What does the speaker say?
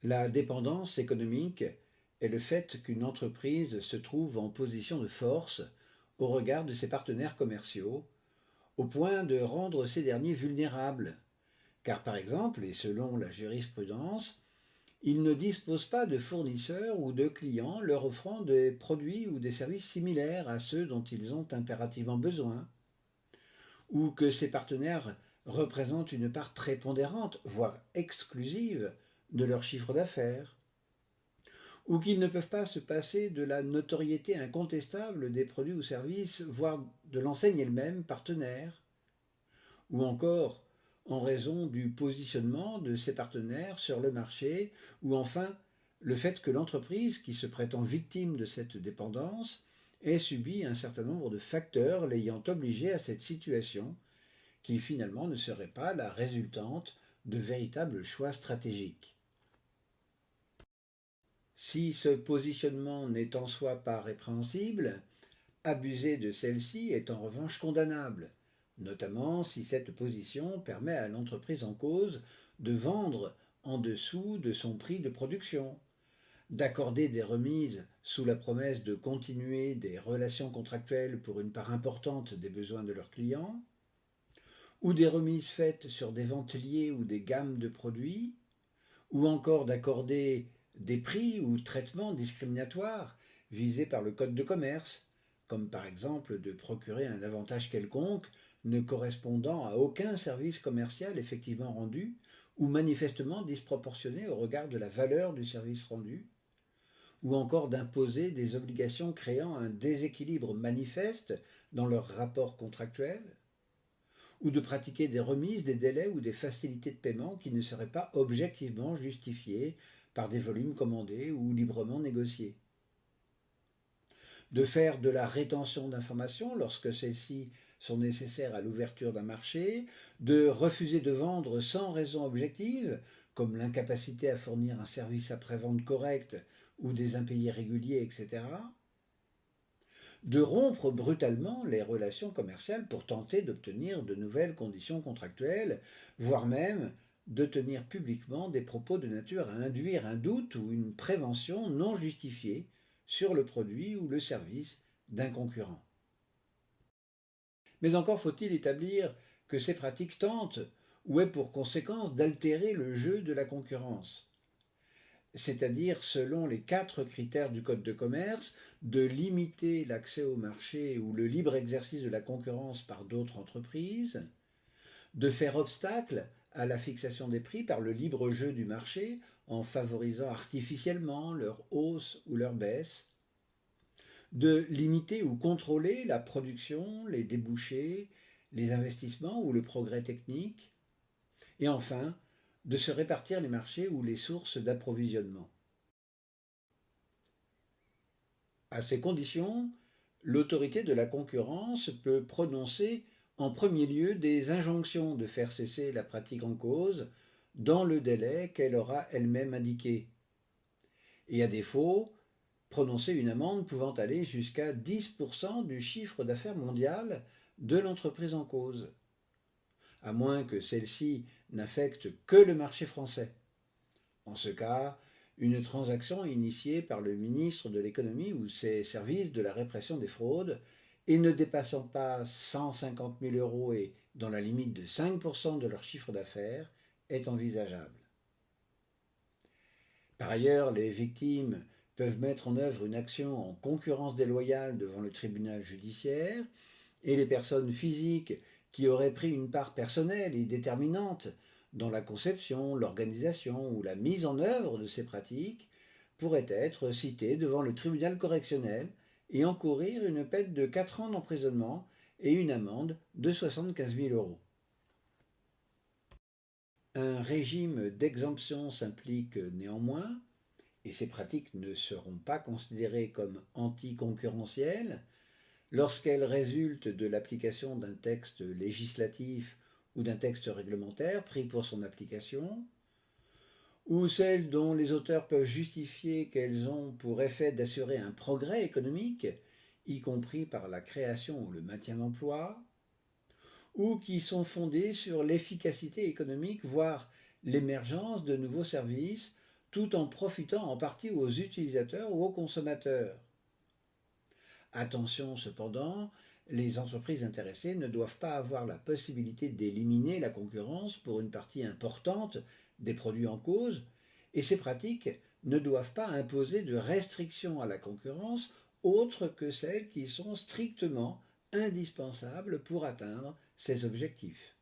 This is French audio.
La dépendance économique est le fait qu'une entreprise se trouve en position de force au regard de ses partenaires commerciaux, au point de rendre ces derniers vulnérables. Car par exemple, et selon la jurisprudence, ils ne disposent pas de fournisseurs ou de clients leur offrant des produits ou des services similaires à ceux dont ils ont impérativement besoin, ou que ces partenaires représentent une part prépondérante, voire exclusive, de leur chiffre d'affaires, ou qu'ils ne peuvent pas se passer de la notoriété incontestable des produits ou services, voire de l'enseigne elle-même partenaire, ou encore en raison du positionnement de ces partenaires sur le marché, ou enfin le fait que l'entreprise qui se prétend victime de cette dépendance ait subi un certain nombre de facteurs l'ayant obligée à cette situation, qui finalement ne serait pas la résultante de véritables choix stratégiques. Si ce positionnement n'est en soi pas répréhensible, abuser de celle-ci est en revanche condamnable, notamment si cette position permet à l'entreprise en cause de vendre en dessous de son prix de production, d'accorder des remises sous la promesse de continuer des relations contractuelles pour une part importante des besoins de leurs clients, ou des remises faites sur des ventes liées ou des gammes de produits, ou encore d'accorder des prix ou traitements discriminatoires visés par le Code de commerce, comme par exemple de procurer un avantage quelconque ne correspondant à aucun service commercial effectivement rendu ou manifestement disproportionné au regard de la valeur du service rendu, ou encore d'imposer des obligations créant un déséquilibre manifeste dans leurs rapports contractuels, ou de pratiquer des remises, des délais ou des facilités de paiement qui ne seraient pas objectivement justifiées par des volumes commandés ou librement négociés. De faire de la rétention d'informations lorsque celles-ci sont nécessaires à l'ouverture d'un marché, de refuser de vendre sans raison objective, comme l'incapacité à fournir un service après-vente correct ou des impayés réguliers, etc., de rompre brutalement les relations commerciales pour tenter d'obtenir de nouvelles conditions contractuelles, voire même de tenir publiquement des propos de nature à induire un doute ou une prévention non justifiée sur le produit ou le service d'un concurrent. Mais encore faut-il établir que ces pratiques tentent ou aient pour conséquence d'altérer le jeu de la concurrence, c'est-à-dire selon les 4 critères du Code de commerce, de limiter l'accès au marché ou le libre exercice de la concurrence par d'autres entreprises, de faire obstacle à la fixation des prix par le libre jeu du marché en favorisant artificiellement leur hausse ou leur baisse, de limiter ou contrôler la production, les débouchés, les investissements ou le progrès technique, et enfin de se répartir les marchés ou les sources d'approvisionnement. À ces conditions, l'autorité de la concurrence peut prononcer en premier lieu des injonctions de faire cesser la pratique en cause dans le délai qu'elle aura elle-même indiqué, et à défaut, prononcer une amende pouvant aller jusqu'à 10% du chiffre d'affaires mondial de l'entreprise en cause, à moins que celle-ci n'affecte que le marché français. En ce cas, une transaction initiée par le ministre de l'économie ou ses services de la répression des fraudes et ne dépassant pas 150 000 euros et dans la limite de 5% de leur chiffre d'affaires est envisageable. Par ailleurs, les victimes peuvent mettre en œuvre une action en concurrence déloyale devant le tribunal judiciaire et les personnes physiques qui auraient pris une part personnelle et déterminante dans la conception, l'organisation ou la mise en œuvre de ces pratiques pourraient être citées devant le tribunal correctionnel et encourir une peine de 4 ans d'emprisonnement et une amende de 75 000 euros. Un régime d'exemption s'implique néanmoins, et ces pratiques ne seront pas considérées comme anticoncurrentielles, lorsqu'elles résultent de l'application d'un texte législatif ou d'un texte réglementaire pris pour son application, ou celles dont les auteurs peuvent justifier qu'elles ont pour effet d'assurer un progrès économique, y compris par la création ou le maintien d'emplois, ou qui sont fondées sur l'efficacité économique, voire l'émergence de nouveaux services tout en profitant en partie aux utilisateurs ou aux consommateurs. Attention cependant, les entreprises intéressées ne doivent pas avoir la possibilité d'éliminer la concurrence pour une partie importante des produits en cause, et ces pratiques ne doivent pas imposer de restrictions à la concurrence autres que celles qui sont strictement indispensables pour atteindre ces objectifs.